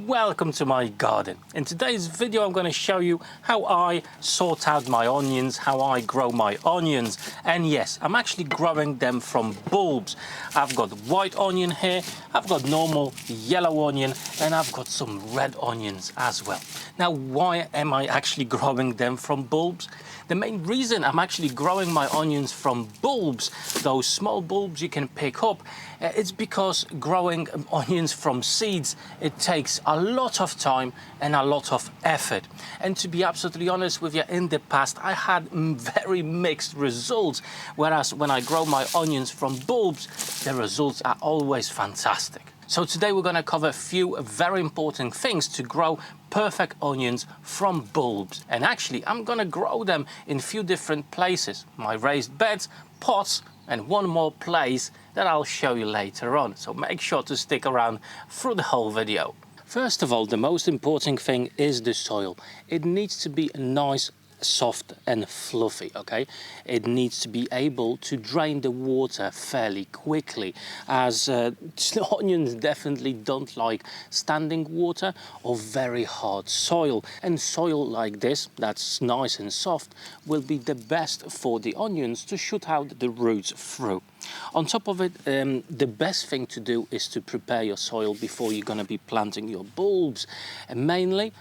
Welcome to my garden. In today's video I'm going to show you how I sort out my onions, how I grow my onions. And yes, I'm actually growing them from bulbs. I've got white onion here, I've got normal yellow onion, and I've got some red onions as well. Now, why am I actually growing them from bulbs? The main reason I'm actually growing my onions from bulbs, those small bulbs you can pick up, it's because growing onions from seeds, it takes a lot of time and a lot of effort. And to be absolutely honest with you, in the past I had very mixed results, whereas when I grow my onions from bulbs, the results are always fantastic. So today we're going to cover a few very important things to grow perfect onions from bulbs. And actually I'm going to grow them in a few different places: my raised beds, pots, and one more place that I'll show you later on. So make sure to stick around through the whole video. First of all, the most important thing is the soil. It needs to be nice, soft and fluffy. Okay, it needs to be able to drain the water fairly quickly, as onions definitely don't like standing water or very hard soil, and soil like this that's nice and soft will be the best for the onions to shoot out the roots through. On top of it, the best thing to do is to prepare your soil before you're going to be planting your bulbs, and mainly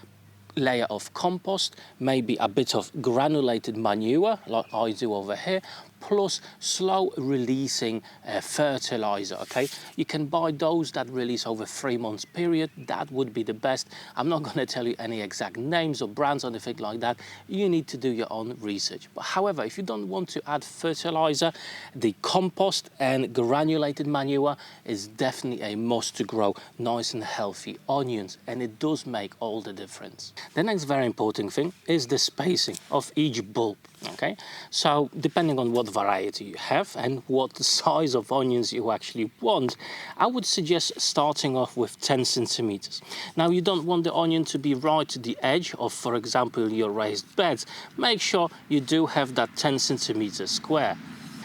layer of compost, maybe a bit of granulated manure like I do over here, plus slow releasing fertilizer. Okay, you can buy those that release over 3 months period. That would be the best. I'm not going to tell you any exact names or brands or anything like that. You need to do your own research. But however, if you don't want to add fertilizer, the compost and granulated manure is definitely a must to grow nice and healthy onions, and it does make all the difference. The next very important thing is the spacing of each bulb. Okay, so depending on what variety you have and what size of onions you actually want, I would suggest starting off with 10 centimeters. Now, you don't want the onion to be right to the edge of, for example, your raised beds. Make sure you do have that 10 centimeters square.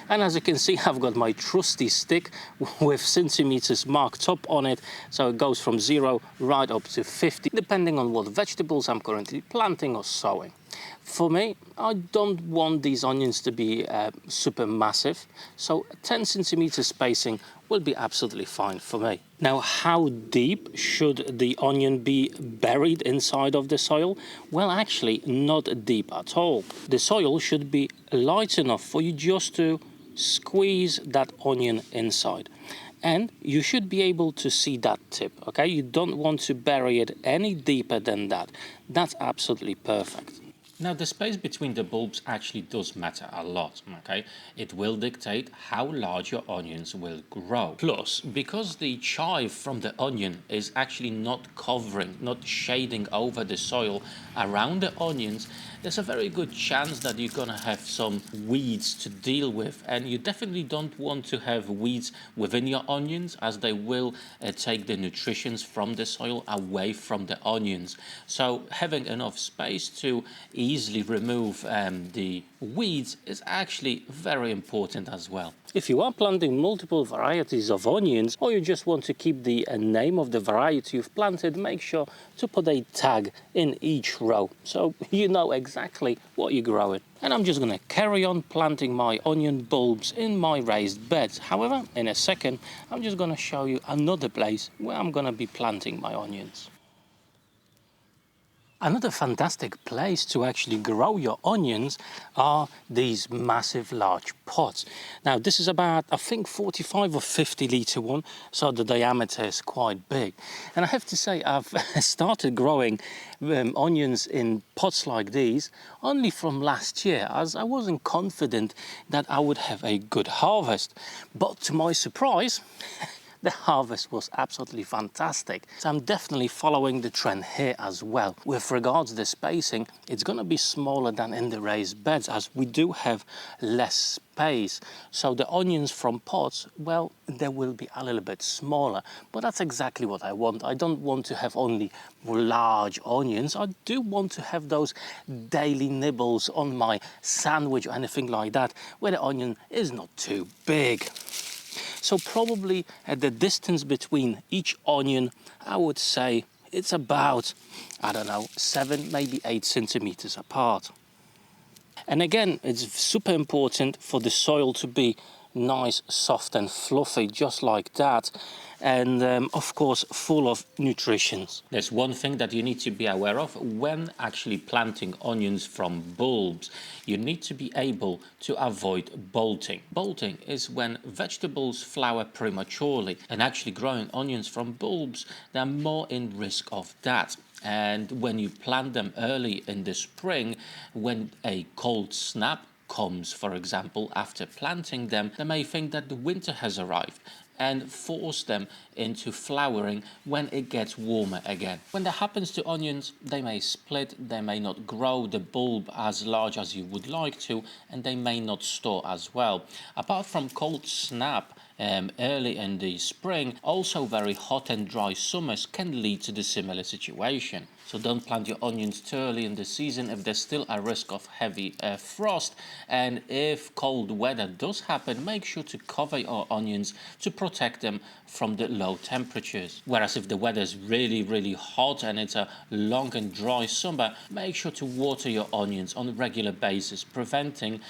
And as you can see, I've got my trusty stick with centimeters marked up on it, so it goes from 0 right up to 50, depending on what vegetables I'm currently planting or sowing. For me, I don't want these onions to be super massive, so 10 centimeter spacing will be absolutely fine for me. Now, how deep should the onion be buried inside of the soil? Well, actually not deep at all. The soil should be light enough for you just to squeeze that onion inside, and you should be able to see that tip. Okay, you don't want to bury it any deeper than that. That's absolutely perfect. Now, the space between the bulbs actually does matter a lot, okay? It will dictate how large your onions will grow. Plus, because the chive from the onion is actually not covering, not shading over the soil around the onions, there's a very good chance that you're gonna have some weeds to deal with, and you definitely don't want to have weeds within your onions, as they will take the nutrients from the soil away from the onions. So having enough space to easily remove the weeds is actually very important as well. If you are planting multiple varieties of onions, or you just want to keep the name of the variety you've planted, make sure to put a tag in each row so you know exactly what you're growing. And I'm just going to carry on planting my onion bulbs in my raised beds. However, in a second, I'm just going to show you another place where I'm going to be planting my onions. Another fantastic place to actually grow your onions are these massive large pots. Now, this is about, I think, 45 or 50 litre one, so the diameter is quite big. And I have to say, I've started growing onions in pots like these only from last year, as I wasn't confident that I would have a good harvest. But to my surprise, the harvest was absolutely fantastic. So I'm definitely following the trend here as well. With regards to the spacing, it's going to be smaller than in the raised beds, as we do have less space. So the onions from pots, well, they will be a little bit smaller, but that's exactly what I want. I don't want to have only large onions. I do want to have those daily nibbles on my sandwich or anything like that, where the onion is not too big. So probably at the distance between each onion, I would say it's about, I don't know, 7, maybe 8 centimeters apart. And again, it's super important for the soil to be nice, soft and fluffy, just like that. And of course, full of nutrition. There's one thing that you need to be aware of when actually planting onions from bulbs. You need to be able to avoid bolting. Bolting is when vegetables flower prematurely, and actually growing onions from bulbs, they're more in risk of that. And when you plant them early in the spring, when a cold snap comes, for example, after planting them, they may think that the winter has arrived and force them into flowering when it gets warmer again. When that happens to onions, they may split, they may not grow the bulb as large as you would like to, and they may not store as well. Apart from cold snap, early in the spring, also very hot and dry summers can lead to the similar situation. So don't plant your onions too early in the season if there's still a risk of heavy frost. And if cold weather does happen, make sure to cover your onions to protect them from the low temperatures. Whereas if the weather is really hot and it's a long and dry summer, make sure to water your onions on a regular basis, preventing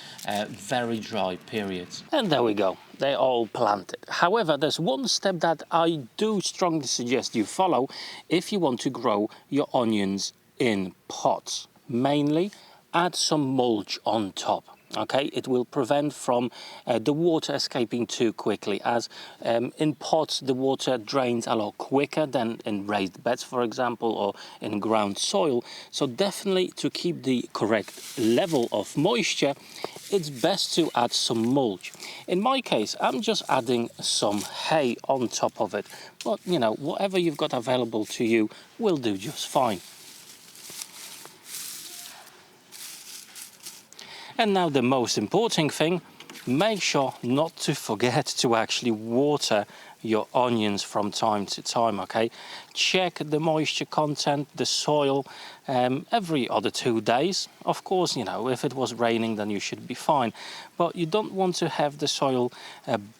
very dry periods. And there we go, they're all planted. However, there's one step that I do strongly suggest you follow if you want to grow your onions in pots. Mainly, add some mulch on top. Okay, it will prevent from the water escaping too quickly, as in pots the water drains a lot quicker than in raised beds, for example, or in ground soil. So definitely, to keep the correct level of moisture, it's best to add some mulch. In my case, I'm just adding some hay on top of it, but you know, whatever you've got available to you will do just fine. And now the most important thing, make sure not to forget to actually water your onions from time to time, okay? Check the moisture content, the soil, every other 2 days. Of course, you know, if it was raining, then you should be fine. But you don't want to have the soil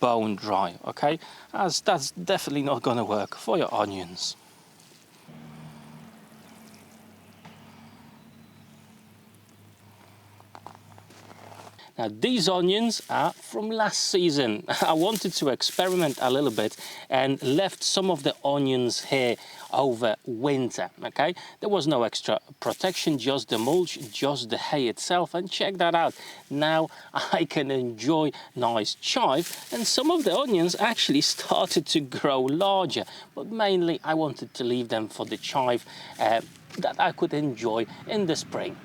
bone dry, okay? As that's definitely not going to work for your onions. Now these onions are from last season. I wanted to experiment a little bit and left some of the onions here over winter, okay? There was no extra protection, just the mulch, just the hay itself, and check that out. Now I can enjoy nice chive, and some of the onions actually started to grow larger, but mainly I wanted to leave them for the chive that I could enjoy in the spring.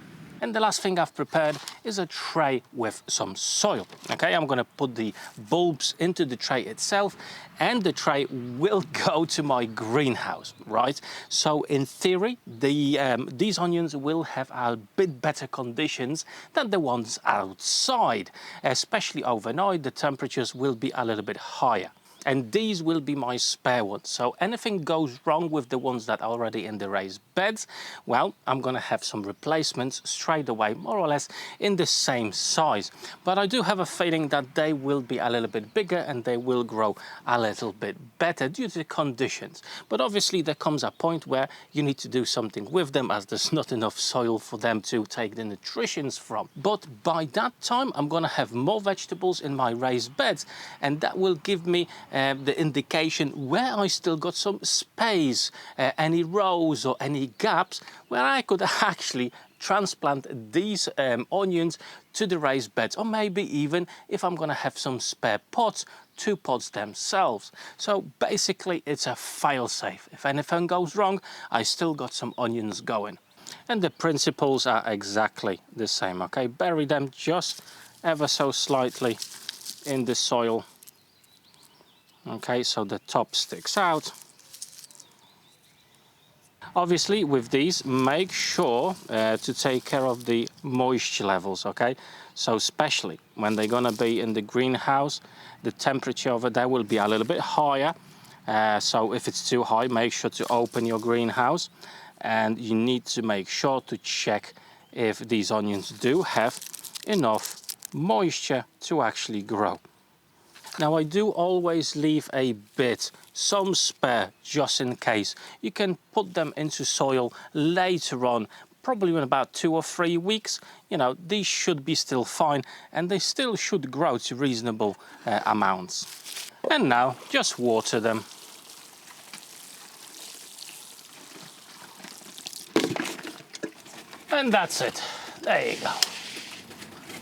And the last thing I've prepared is a tray with some soil. Okay, I'm going to put the bulbs into the tray itself, and the tray will go to my greenhouse, right? So in theory, these onions will have a bit better conditions than the ones outside. Especially overnight, the temperatures will be a little bit higher. And these will be my spare ones. So anything goes wrong with the ones that are already in the raised beds, well, I'm going to have some replacements straight away, more or less in the same size. But I do have a feeling that they will be a little bit bigger and they will grow a little bit better due to the conditions. But obviously there comes a point where you need to do something with them, as there's not enough soil for them to take the nutrients from. But by that time, I'm going to have more vegetables in my raised beds, and that will give me the indication where I still got some space, any rows or any gaps where I could actually transplant these onions to the raised beds, or maybe even if I'm going to have some spare pots, 2 pots themselves. So basically it's a fail-safe. If anything goes wrong, I still got some onions going. And the principles are exactly the same, okay? Bury them just ever so slightly in the soil. Okay, so the top sticks out. Obviously with these, make sure to take care of the moisture levels, okay? So especially when they're gonna be in the greenhouse, the temperature over there will be a little bit higher. So if it's too high, make sure to open your greenhouse, and you need to make sure to check if these onions do have enough moisture to actually grow. Now I do always leave a bit, some spare, just in case. You can put them into soil later on, probably in about 2 or 3 weeks. You know, these should be still fine and they still should grow to reasonable amounts. And now just water them. And that's it. There you go.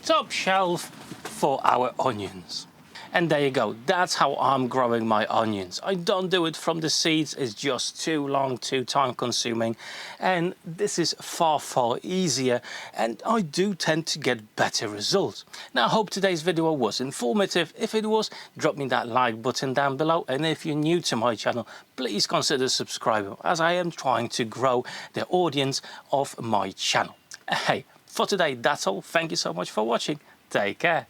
Top shelf for our onions. And there you go, that's how I'm growing my onions. I don't do it from the seeds, it's just too long, too time consuming. And this is far, far easier. And I do tend to get better results. Now, I hope today's video was informative. If it was, drop me that like button down below. And if you're new to my channel, please consider subscribing, as I am trying to grow the audience of my channel. Hey, for today, that's all. Thank you so much for watching. Take care.